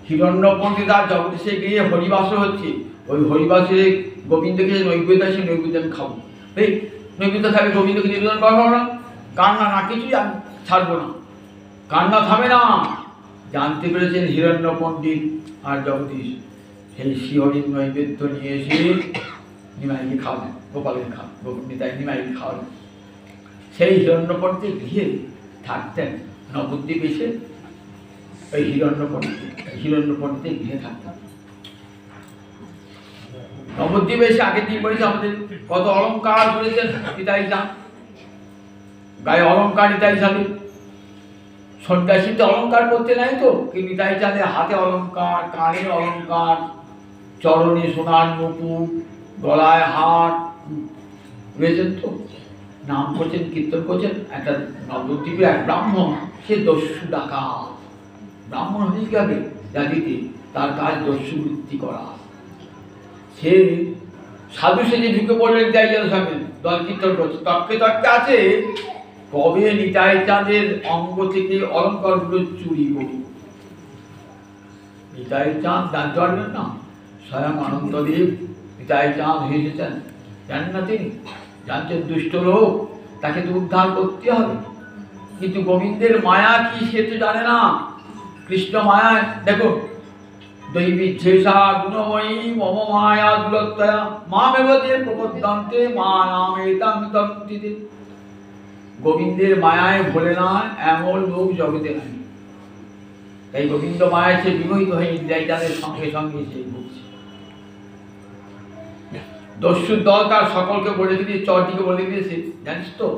হিরণ্য পণ্ডিত আর জগদীশে গিয়ে হরিবাস হচ্ছে, ওই হরিবাসে গোবিন্দকে নৈবেদ্য আছে, নৈবেদ্য আমি খাবো। এই নৈবেদ্য থাকলে গোবিন্দকে নিবেদন করবো না, কান্না না কিছুই আমি ছাড়বো না, কান্না থামে না। জানতে পেরেছেন হিরণ্য পণ্ডিত আর জগদীশ, সেই শিহরির নৈবেদ্য নিয়ে এসে নিমাইকে খাওয়ালেন, গোপালকে নিতাই নিমাইকে খাওয়ালেন। সেই হিরণ্য পণ্ডিত গৃহে থাকতেন। নবদ্বীপ এসে ওই হিরণ্য পণ্ডিতের গৃহে থাকতেন। নবদ্বীপ এসে আগের দিন বলেছে আমাদের কত অলঙ্কার করেছেন নিতাই চাঁদ, গায়ে অলঙ্কার নিতাই চাঁদের। সন্ন্যাসীতে অলঙ্কার করতে নাই তো, কি নিতাই চাঁদের হাতে অলঙ্কার, কানে অলঙ্কার, চরণে সোনার মুকুট, গলায় হার রয়েছেন তো। নাম করছেন, কীর্তন করছেন। একটা নবদ্বীপে এক ব্রাহ্মণ, সে দস্যু ডাকাত। ব্রাহ্মণ হয়ে যাবে জাতিতে, তার কাজ দস্যু বৃত্তি করা। সে সাধু সেজে ঢুকে পড়লেন নিতাই চাঁদের সঙ্গে, দল কীর্তন করছে। তর্কে আছে কবে নিতাই চাঁদের অঙ্গ থেকে অলঙ্কারগুলো চুরি করি। নিতাই চাঁদ জানতে পারবেন না, স্বয়ং আনন্দদেব নিতাই চাঁদ হয়ে এসেছেন, জানেন না তিনি? জানছেন দুষ্ট লোক, তাকে তো উদ্ধার করতে হবে। কিন্তু গোবিন্দের মায়া কি সে তো জানে না। কৃষ্ণ মায়ায় দেখুন, দৈবিচ্ছেষা গুণময়ী মম মায়া দুরত্বয়া মামেবদে প্রপদ্যন্তে মায়ামেতাং তন্ত্রিতে। গোবিন্দের মায়ায় ভোলে না এমন লোক জগতে নাই। তাই গোবিন্দ মায়ায় সে বিমোহিত হয়ে নিতাই চাঁদের সঙ্গে সঙ্গে সে ঘুরছে। দস্যুর দল তার সকলকে বলে দিয়ে, চরটিকে বলে দিয়েছে, জানিস তো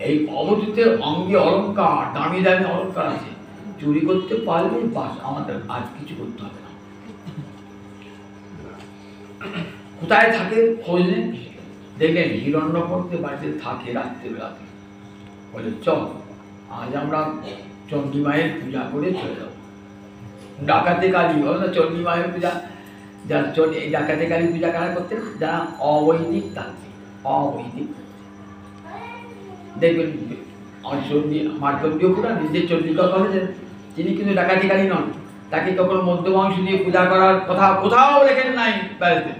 এই অবধূতের অঙ্গে অলঙ্কার, দামি দামি অলঙ্কার আছে, চুরি করতে পারলে বাস, আমাদের আজ কিছু করতে হবে না। কোথায় থাকে খোঁজ নেন, দেখলেন হিরণ্যকর্ণের বাড়িতে থাকে রাত্রিবেলাতে। বলে চল আজ আমরা চণ্ডী মায়ের পূজা করে চলে যাবো। ডাকাতে কালী বলো না, চণ্ডী মায়ের পূজা, যার এই ডাকাতে কালী পূজা কারা করতেন, যারা অবৈদিক তান্ত্রিক, অবৈদিক। দেখবেন মার্কণ্ডীয় পুরাণ নিজের চন্ডিকা করেছেন, তিনি কিন্তু ডাকাতি কালী নন, তাকে কখনো মধ্যমাংস দিয়ে পূজা করার কথা কোথাও লেখেন নাই বাড়িতে।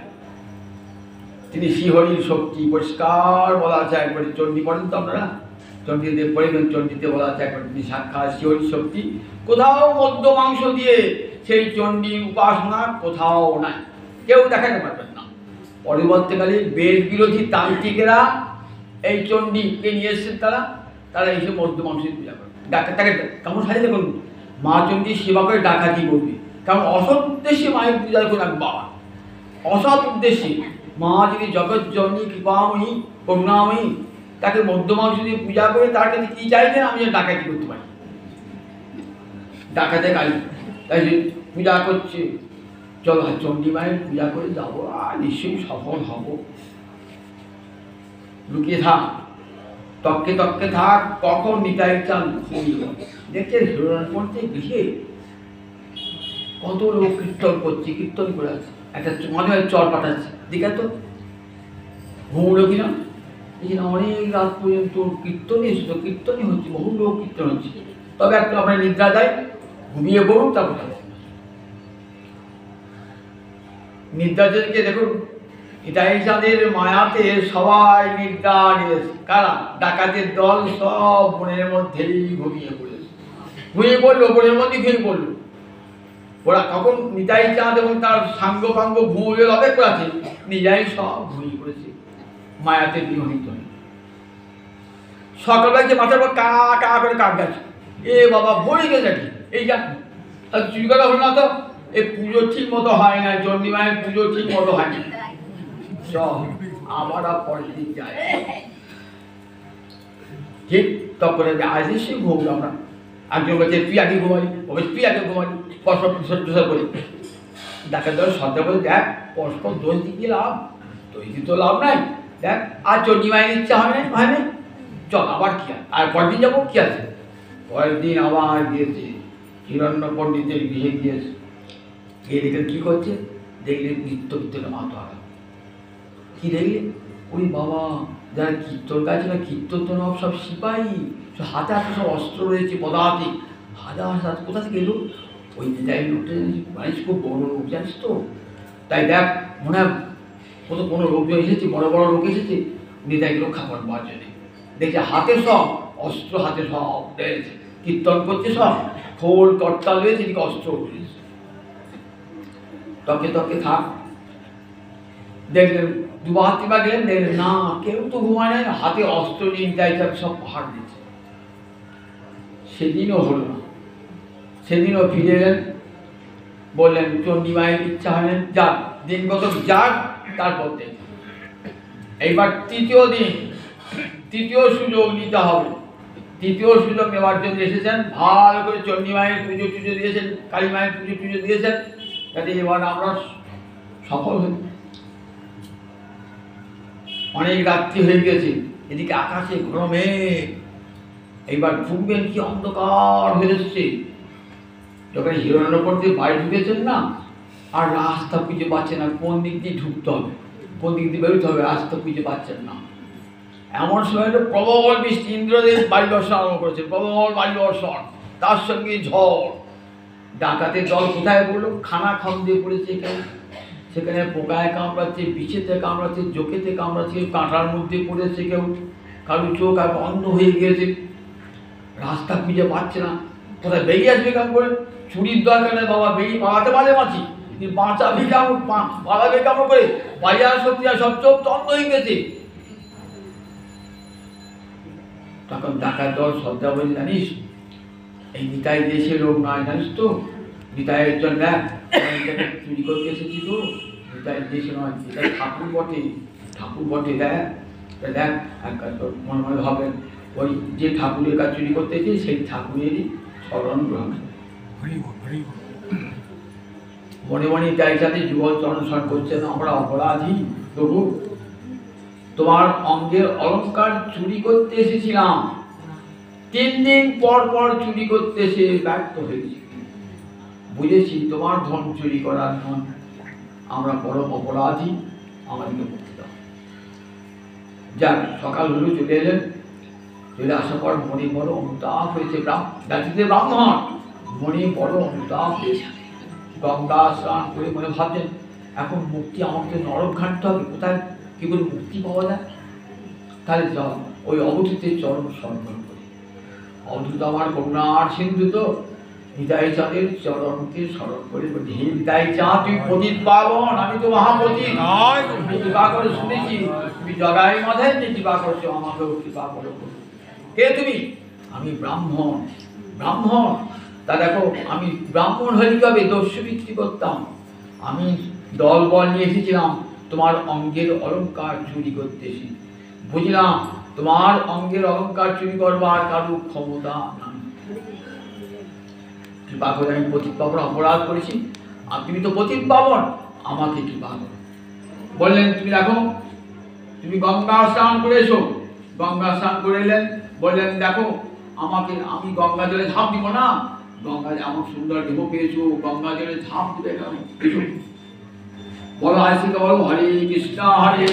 তিনি শ্রীহরির শক্তি পরিষ্কার বলা আছে একবারে, চণ্ডী পড়েন তো আপনারা, চণ্ডীদেব পড়েন, চণ্ডীতে বলা আছে একবার তিনি সাক্ষাৎ শ্রীহরির শক্তি। কোথাও মধ্য মাংস দিয়ে সেই চণ্ডীর উপাসনা কোথাও নাই, কেউ দেখাতে পারবেন না। পরবর্তীকালে বেদ বিরোধী তান্ত্রিকেরা এই চণ্ডীকে নিয়ে এসছেন, তারা এইসব মধ্য মাংসের পূজা করে। তাকে কেমন সাজিয়ে দেখুন, মা চণ্ডীর সেবা করে ডাকাতি করবে, কারণ অসৎ উদ্দেশ্যে মায়ের পূজা করে বাবা, অসৎ উদ্দেশ্যে। মা যদি জগৎ জননী কৃপাময়ী করুণাময়ী, তাকে মধ্যমাংস দিয়ে পূজা করে তার কাছে কি চাইছেন, আমি ডাকাতি করতে পারি, ডাকাতে কালী। তাই যে পূজা করছে, চলো চণ্ডী মায়ের পূজা করে যাবো, আর নিশ্চয়ই সফল হব। লুকিয়ে থাক, তককে তককে থাক, কখন নিতাই চান দেখছেন হিরণ্যকর্ণে গৃহে কত লোক কীর্তন করছে, কীর্তন করে আছে, একটা মনে হয় চর পাঠাচ্ছে, দেখে তো ঘুমলো কিনা, এই যে অনেক রাত পর্যন্ত কীর্তনই এসেছিল, কীর্তনই হচ্ছে, বহু লোক কীর্তন হচ্ছে। তবে একটু আপনার নিদ্রা দেয়, ঘুমিয়ে পড়ুন, তারপর নিদ্রা যে দেখুন, নিতাই চাঁদের মায়াতে সবাই নিদ্রা গেছে। কারা? ডাকাতের দল সব বনের মধ্যেই ঘুমিয়ে পড়েছে, ঘুমিয়ে পড়লো, বনের মধ্যে ঘুমিয়ে পড়লো। ওরা কখন নিতাই চাঁদ এবং তার সাঙ্গ ফাঙ্গ ঘুমিয়ে অপেক্ষা আছে, নিজেই সব ঘুমিয়ে পড়েছে মায়াতে বিমোহিত হয়ে। সকালবেলা যে মাথার পর কা কা করে কাক গেছে, এ বাবা বই গেছে কি, এই যা চুরি করা হলো না তো, এই পুজো ঠিক মতো হয় না, চণ্ডী মায়ের পুজো ঠিক মতো হয় না, আবার পরের দিন যায়। ঠিক তখন আজ এসে ঘুমলো, আমরা একজন বলছে তুই আগে ঘুমালি, তুই আগে ঘুমালি, পরস্পর প্রসার করি। ডাকাত দল শ্রদ্ধা করে, দেখ পরস্পর দোষ দিকে লাভ, দোষ তো লাভ নাই, দেখ আর চণ্ডী মায়ের ইচ্ছা হয় না, চল আবার কি আর পরের দিন যাবো, কি আছে। পরের দিন আবার গিয়েছে হিরণ্য পণ্ডিতের গৃহে, গিয়েছে গিয়ে দেখে কি করছে, দেখলে নিত্য কীর্তনে মাতোয়ারা। কি দেখলে, ওই বাবা যারা কীর্তন গাছে না, কীর্তন সব সিপাহী, সব হাতে হাতে সব অস্ত্র রয়েছে, পদাতিক, হাজার হাজার কোথা থেকে এলো, ওই যাই লোকটা জানিস খুব বড় লোক জানিস তো, তাই দেখ মনে হয় কোনো লোক এসেছে, বড় বড় লোক এসেছে, নিতাইকে রক্ষা করবার জন্যে। দেখছে হাতে সব অস্ত্র, হাতে সব রয়েছে, কীর্তন করছে, সব খোল করতাল রয়েছে, এদিকে অস্ত্র রয়েছে। তকে তকে থাক, দেখলেন দুবার তিনবার গেলেন, দেখলেন না কেউ তো ঘুমায় নাই, হাতে অস্ত্র নিয়ে নিতাই সব পাহাড় দিয়েছে। সেদিনও হলো না, সেদিনও ফিরে এলেন, বললেন চণ্ডী মায়ের ইচ্ছা হলেন, যাক দিন কত যাক, তারপর দেখ এইবার তৃতীয় দিন, তৃতীয় সুযোগ নিতে হবে। তৃতীয় সুযোগ নেওয়ার জন্য এসেছেন, ভালো করে চণ্ডী মায়ের পুজো টুজো দিয়েছেন, কালী মায়ের পুজো টুজো দিয়েছেন, যাতে এবার আমরা সফল হই। অনেক রাত্রি হয়ে গেছে, এদিকে আকাশে ঘন মেঘ, এইবার ঢুকবেন কি অন্ধকার হয়ে এসছে। যখন হিরণ্যকর্ণে বাড়ি ঢুকেছেন না, আর রাস্তা খুঁজে পাচ্ছেন না, কোন দিক দিয়ে ঢুকতে হবে, কোন দিক দিয়ে বেরোতে হবে, রাস্তা খুঁজে পাচ্ছেন না। এমন সময় প্রবল বৃষ্টি, ইন্দ্রদেব বাড়ি বর্ষণ আরম্ভ করেছে, প্রবল বাড়ি বর্ষণ, তার সঙ্গে ঝড়। ডাকাতের দল কোথায় পড়লো, খানা খান্দে পড়েছে, কেউ সেখানে পোকায় কামড়াচ্ছে, বিছেতে কামড়াচ্ছে, জোকেতে কামড়াচ্ছে, কাঁটার মধ্যে পড়েছে কেউ, কারো চোখ আর বন্ধ হয়ে গিয়েছে, রাস্তা খুঁজে পাচ্ছে না, কোথায় বেরিয়ে আসবে কেমন করে। চুরির দরকার নেই বাবা, বেরিয়ে পালাতে পারে মাছি, কিন্তু বাঁচাবি কেমন, পালাবে কেমন করে, বাজার সত্যি আর সব চোখ তন্দ হয়ে গেছে। তখন ডাকাত দল শ্রদ্ধা বলে, জানিস এই নিতাই দেশের লোক নয়, জানিস তো, নিতাইয়ের জন্য চুরি করতে এসেছি তো, নিতাই দেশে নয়, এটা ঠাকুর বটে, ঠাকুর বটে, দেখ দেখ এক কাজ মনে মনে ভাবেন, ওই যে ঠাকুরের কাজ চুরি করতে এসে সেই ঠাকুরেরই স্মরণ গ্রহণ। মনে মনে তাই সাথে যুগল চরণ করছেন, আমরা অপরাধী প্রভু, তোমার অঙ্গের অলঙ্কার চুরি করতে এসেছিলাম, 3 দিন পর পর চুরি করতে এসে ব্যর্থ হয়েছি, বুঝেছি তোমার ধন চুরি করার ধন, আমরা পরম অপরাধী, আমাদেরকে মুক্তি দাও। যাক, সকাল হলো, চলে এলেন। চলে আসার পর মনে বড় অনুতাপ হয়েছে, ব্রাহ্মণ মনে বড় অনুতাপ হয়েছে। গঙ্গা স্নান করে মনে ভাবছেন, এখন মুক্তি আমাকে নরক ঘাঁটতে হবে, কোথায় কি করে মুক্তি পাওয়া যায়? তাহলে চল ওই অবধূতের চরণ স্মরণ করি। অবধূত আমার করুণার সিন্ধু তো, নিতাই চাঁদের চরণকে স্মরণ করে বলি, হে নিতাই চাঁদ, তুই পতিত পাবন, আমি তো মহাপতি, তুমি কৃপা করে শুনেছি তুমি জগাই মাথায় যে কৃপা করছো, আমাকেও কৃপা করো। কে তুমি? আমি ব্রাহ্মণ। ব্রাহ্মণ? তা দেখো, আমি ব্রাহ্মণ হলে কবে দস্যু বিক্রি করতাম, আমি দল বল নিয়ে এসেছিলাম তোমার অঙ্গের অলঙ্কার চুরি করতে এসে, বুঝলাম তোমার অঙ্গের অলঙ্কার চুরি করবার কারো ক্ষমতা নাই। কৃপা করে, আমি পতিত পাবন অপরাধ করেছি, আর তুমি তো পতিত পাবন, আমাকে কৃপা করো। বললেন, তুমি দেখো, তুমি গঙ্গা স্নান করে এসো। গঙ্গা স্নান করে এলেন, বললেন, দেখো আমাকে, আমি গঙ্গা জলে ঝাঁপ দিব না, গঙ্গা এমন সুন্দর দেহ পেয়েছো, গঙ্গা জলে ঝাঁপ দিবে কেন? বলো আশিকে বলো, হরে কৃষ্ণ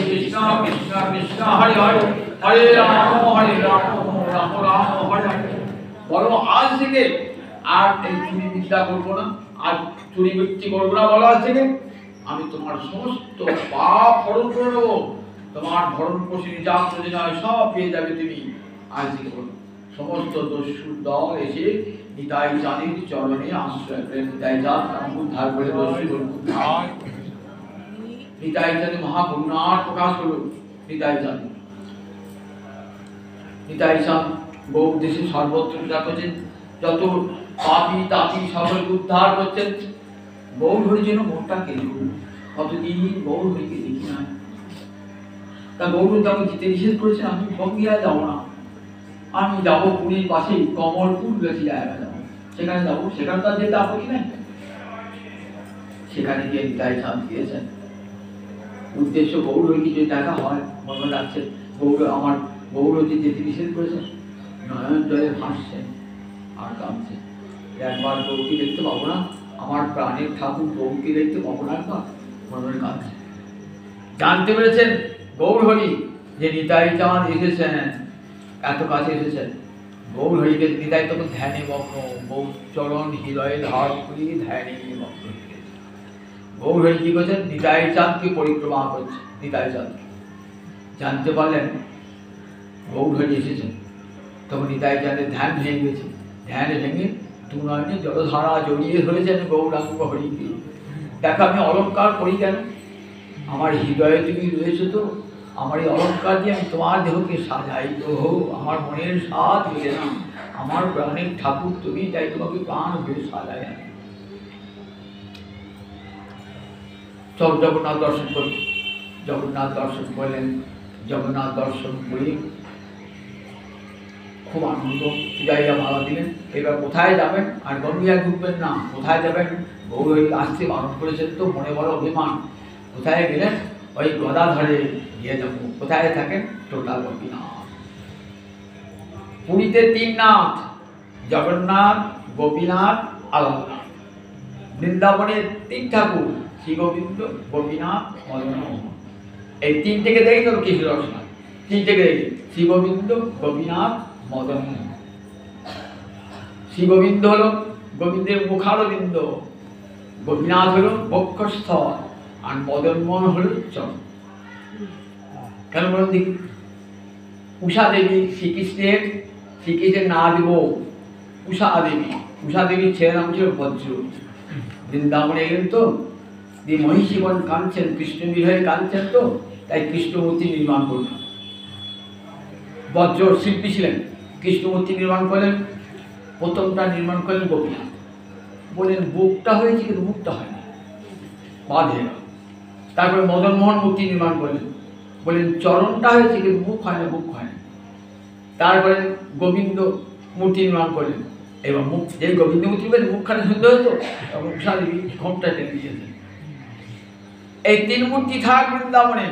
কৃষ্ণ কৃষ্ণ হরে হরে, হরে রাম রাম রাম হরে হরে। বলো আজ থেকে আর এই চুরি বিদ্যা করবো না, আর চুরি বৃত্তি করবো না। বলো আজ থেকে আমি তোমার সমস্ত পাপ হরণ করে নেবো, তোমার ভরণ পোষণ যা প্রয়োজন সব পেয়ে যাবে তুমি। আজ থেকে বলো। সমস্ত দস্যুর দল এসে নিতাই চাঁদের চরণে আশ্রয় করে, নিতাই চাঁদ উদ্ধার করে দস্যু নিতাই চাঁদ মহাকরুণার প্রকাশ করল। নিতাই চাঁদ, নিতাই চাঁদ গৌর দেশে সর্বত্র পূজা করছেন, যত পাপি তাপি সকলকে উদ্ধার করছেন। গৌর হরি যেন মনটা কেন, কতদিন গৌর হরিকে দেখি না। তা গৌর যখন যেতে নিষেধ করেছেন, আমি বঙ্গিয়া যাবো না, আমি যাবো পুরীর পাশেই কমলপুর লেখি জায়গা যাবো, সেখানে যাবো, সেখানে তার যেতে আপত্তি নাই। সেখানে গিয়ে নিতাই চাঁদ দিয়েছেন। উদ্দেশ্য গৌর হরিকে যদি দেখা হয়, মনে রাখছে গৌর আমার গৌর হরি যেতে নিষেধ করেছেন, নয়ন জলে ভাসছেন আর কাঁদছেন। একবার গৌরকে দেখতে পাবো না, আমার প্রাণের ঠাকুর গৌরকে দেখতে পাবো না, একবার মনে কাঁদছে। জানতে পেরেছেন গৌর হরি যে নিতাই চাঁদ এসেছেন, এত কাছে এসেছেন। গৌর হরিকে নিতাই তখন ধ্যানে মগ্ন, গৌর চরণ হৃদয়ে ধার করি ধ্যানে মগ্ন। গৌর হরি কি করছেন? নিতাই চাঁদকে পরিক্রমা করছে। নিতাই চাঁদ জানতে পারলেন গৌর হরি এসেছেন, তখন নিতাই চাঁদের ধ্যান ভেঙে গেছে। ধ্যান ভেঙে দু নয়নে জলধারা জড়িয়ে ধরেছেন গৌরাঙ্গ হরিকে। দেখো আমি অলঙ্কার করি কেন? আমার হৃদয়ে তুমি রয়েছে তো, আমার এই অলঙ্কার দিয়ে আমি তোমার দেহকে সাজাই তো, আমার মনের স্বাদ হয়ে না, আমার প্রাণের ঠাকুর তুমি, তাই তোমাকে প্রাণ ভেবে সাজাই। আমি সব জগন্নাথ দর্শন করি। জগন্নাথ দর্শন করলেন, জগন্নাথ দর্শন করে খুব আনন্দ, পূজাইয়া মালা দিলেন। এবার কোথায় যাবেন? আর গঙ্গিয়া ঘুরবেন না, কোথায় যাবেন? গৌর আসতে বারণ করেছেন তো, মনে বড় অভিমান। কোথায় গেলেন? ওই গদাধরে গিয়ে যাবো। কোথায় থাকেন? টোটা গোপীনাথ। পুরীতে 3 নাথ, জগন্নাথ, গোপীনাথ, আলাদনাথ। বৃন্দাবনের 3 ঠাকুর, শ্রী গোবিন্দ, গোপীনাথ, মদনমোহন। এই 3 থেকে দেখি তো কৃষ্ণ রচনা, 3 থেকে দেখি শ্রী গোবিন্দ, গোপীনাথ, মদনমোহন। শ্রী গোবিন্দ হল গোবিন্দের মুখারবিন্দ, গোপীনাথ হল বক্ষস্থল, আর মদনমোহন হল চরণ। কেন বলুন দেখি? উষা দেবী শ্রীকৃষ্ণের না দিব উষা দেবী। উষা দেবীর ছেলের নাম ছিল বজ্র। বৃন্দাবনে এলেন তো, দিয়ে মহিষীবন কাঁদছেন, কৃষ্ণ বিরহে কাঁদছেন তো, তাই কৃষ্ণমূর্তি নির্মাণ করলেন। বজ্র শিল্পী ছিলেন, কৃষ্ণমূর্তি নির্মাণ করলেন। প্রথমটা নির্মাণ করলেন গোপীনাথ। বললেন বুকটা হয়েছে কিন্তু মুখটা হয়নি, বাঁধে। তারপরে মদনমোহন মূর্তি নির্মাণ করলেন, বললেন চরণটা হয়েছে কিন্তু মুখ হয় না, মুখ হয় না। তারপরে গোবিন্দ মূর্তি নির্মাণ করলেন। এবং মুখ যে গোবিন্দ মূর্তি মুখখানে সুন্দর হতো, মুখটা ঘোমটা টেনে দিয়েছেন। এই তিন মূর্তি থাক বৃন্দাবনে,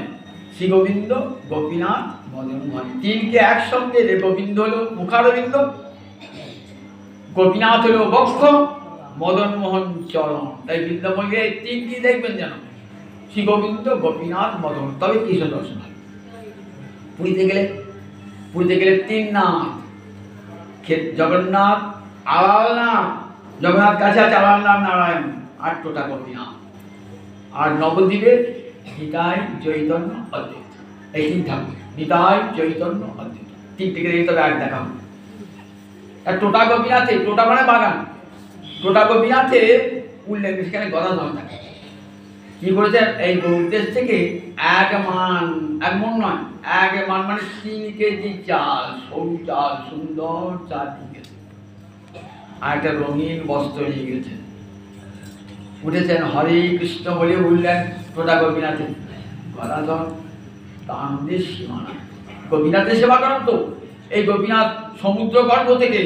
শ্রী গোবিন্দ, গোপীনাথ, মদন মোহন। তিনকে একসঙ্গে, যে গোবিন্দ হলো মুখারবিন্দ, গোপীনাথ হলো বক্ষ, মদন মোহন চরণ। তাই বৃন্দাবনে এই তিনটি দেখবেন যেন, শ্রী গোবিন্দ, গোপীনাথ, মদন, তবে কৃষ্ণ দর্শন হয়। পুরীতে গেলে তিন নাথ, জগন্নাথ, আলালনাথ। জগন্নাথ কাছে আছে, আলালনাথ নারায়ণ, আর টোটা গোপীনাথ। আর নবদ্বীপে নিতাই, চৈতন্য, অদ্বৈত। এই তিন ঠাকুর, নিতাই, চৈতন্য, অদ্বৈত। তিনটিকে দেখে তবে এক দেখা হবে। আর টোটা গোপীনাথে, টোটা মানে বাগান, টোটা গোপীনাথে উল্লেখ, সেখানে গদাধর থাকে। কি করেছে, এই গৌরদেশ থেকে এক মন নয়, এক মান মানে 3 কেজি চাল, সরু চাল, সুন্দর চাল নিয়ে গেছে। আর একটা রঙিন বস্ত্র নিয়ে গেছে। উঠেছেন, হরে কৃষ্ণ বলে উঠলেন টোটা গোপীনাথে। গদাধর তার আনন্দের সীমানা। গোপীনাথের সেবা করেন তো। এই গোপীনাথ সমুদ্র গর্ভ থেকে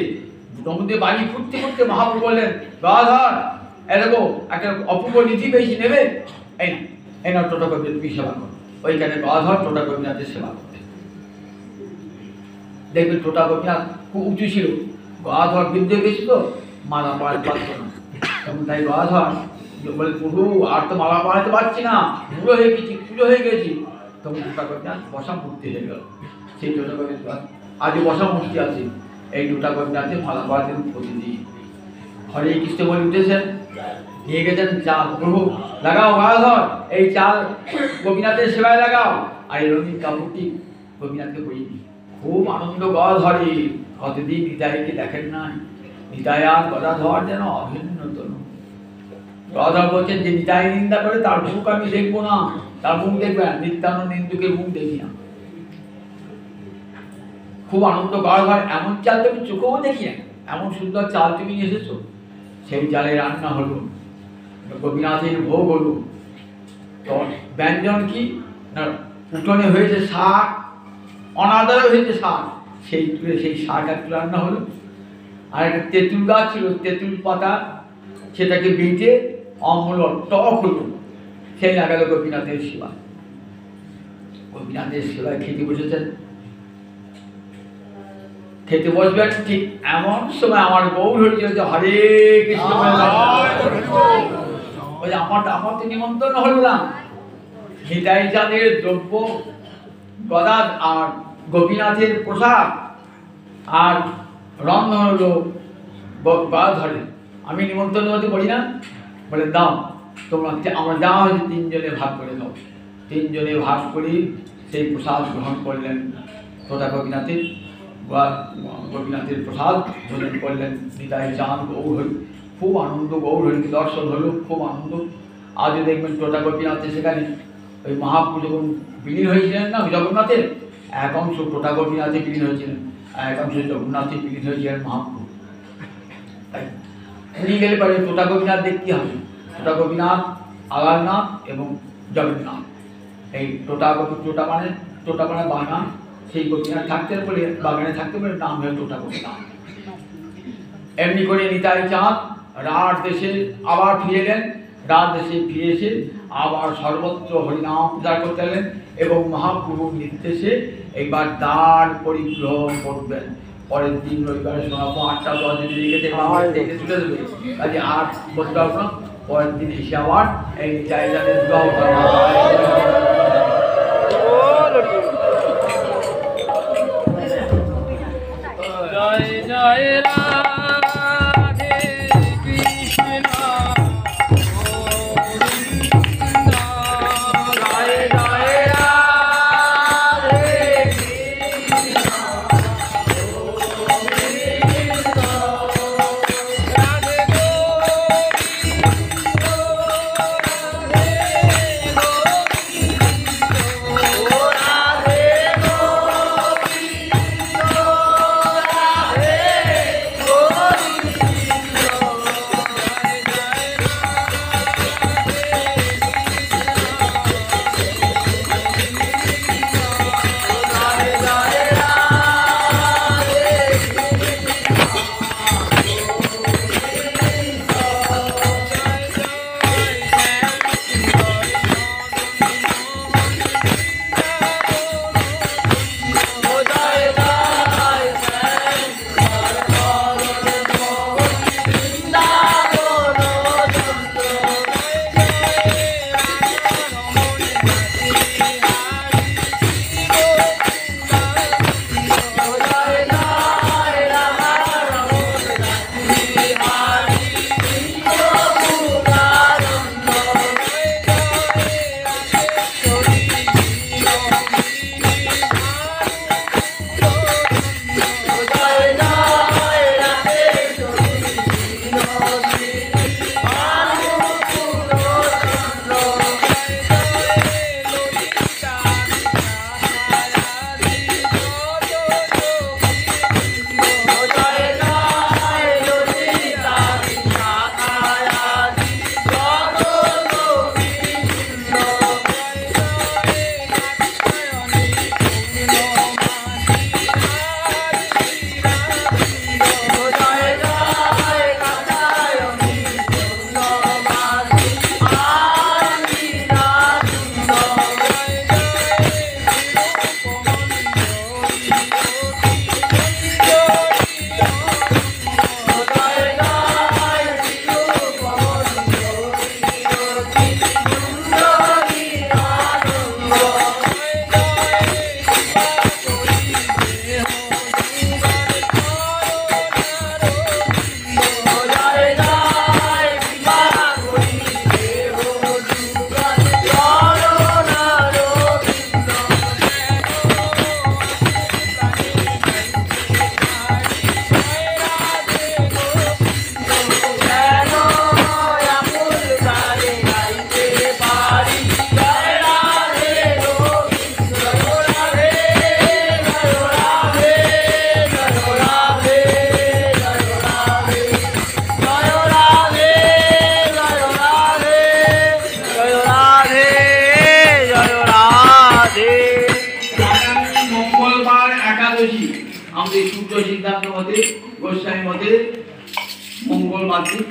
সমুদ্রে বাড়ি ফুটতে ফুটতে মহাপ্রভু বললেন, গদাধর দেখো একটা অপূর্ব নিধি পেয়েছি, নেবে? এই না টোটা গোপীনাথ, তুমি সেবা করো। ওইখানে গদাধর টোটা গোপীনাথের সেবা করতে। দেখবেন টোটা গোপীনাথ খুব উঁচু ছিল, গদাধর বৃদ্ধ গেছিল, মালা পড়াতে পারত না। তখন তাই গদাধর বলে, প্রভু আর তো মালা পড়াতে পারছি না, পুজো হয়ে গেছি। তখন টোটা গোপীনাথ বসা মূর্তি হয়ে গেল। সেই টোটা গোপীনাথ আজও বসা মূর্তি আছে। এই টোটা গোপীনাথে মালা পড়াতেন প্রতিদিন। হরে কৃষ্ণ বলে উঠেছেন, নিয়ে গেছেন চাল, প্রভু লাগাও গদাধর, এই চাল গোপীনাথের সেবায় লাগাও। আর এই রঙিন কাপড়টি গোপীনাথকে পরিয়ে দিই। খুব আনন্দ গদাধরের। কতদিন নিতাইকে দেখেন নাই। নিতাই আর গদাধর যেন অভিন্নতম। গদাধর বলছেন, যে নিতাই নিন্দা করে তার মুখ আমি দেখবো না, তার মুখ দেখবেন, নিত্যানন্দ নিন্দুকের মুখ দেখি না। খুব আনন্দ গদাধর, এমন চাল তুমি চোখেও দেখি না, এমন সুন্দর চাল তুমি নিয়ে এসেছো। সেই চালে রান্না হলো, গোপীনাথের ভোগ হলো। তো ব্যঞ্জন কি না, উঠোনে হয়েছে শাক, অনাদারে হয়েছে শাক, সেই শাক একটু রান্না হলো। আর একটা তেঁতুল গাছ ছিল, তেঁতুল পাতা সেটাকে বেটে অম্ল টক হলো, সেই লাগালো গোপীনাথের সেবায়। গোপীনাথের সেবায় খেতে বসেছেন। খেতে বসবেন, ঠিক এমন সময় আমার গৌর হচ্ছে হরে কৃষ্ণ, আমার তো নিমন্ত্রণ হলো না। নিতাই চাঁদের দ্রব্য, গদা আর গোপীনাথের প্রসাদ আর রন্ধন হলো গদাধরের। আমি নিমন্ত্রণ হতে বলি না, বলে দাও তোমরা, আমরা যা হয়েছে 3 জনে ভাগ করে দাও। 3 জনে ভাগ করে সেই প্রসাদ গ্রহণ করলেন। টোটা গোপীনাথের প্রসাদ ভোজন করলেন। নিতাই চাঁদ গৌর হরি, খুব আনন্দ। গৌর হরিকে দর্শন হলো, খুব আনন্দ। আজও দেখবেন টোটা গোপীনাথে সেখানে ওই মহাপ্রভু যখন বিলীন হয়েছিলেন না জগন্নাথের, এক অংশ টোটা গোপীনাথে বিলীন হয়েছিলেন, এক অংশ জগন্নাথে বিলীন হয়েছিলেন মহাপ্রভু। তাই উনি গেলে পারে টোটা গোপীনাথ দেখতে হবে। টোটা গোপীনাথ, আলালনাথ এবং জগন্নাথ। এই টোটা মানে বাগান। সেই গোপীনাথ থাকতে বলে, বাগানে থাকতে বলে নাম হয়ে টোটা গোপীনাথ। এমনি করে নিতাই চাঁদ রাত দেশে আবার ফিরে এলেন। রাত দেশে ফিরে এসে আবার সর্বত্র হরিনাম পূজা করতে এলেন এবং মহাপ্রভুর নির্দেশে এইবার দ্বার পরিগ্রহণ করবেন। পরের দিন রবিবারে শোনাবো 8টা 10 দেখে চলে দেবে, কাজে আর বলতে পারবো না। পরের দিন এসে আবার এই জায়গাতে জয় জয় রাধে কৃষ্ণ, জয় জয় রাধে কৃষ্ণ, রাধে গোবিন্দ, রাধে গোবিন্দ। মঙ্গলবার একাদশী আমাদের সূত্র সিদ্ধান্ত মতে গোস্বামী মতে মঙ্গলবার দিন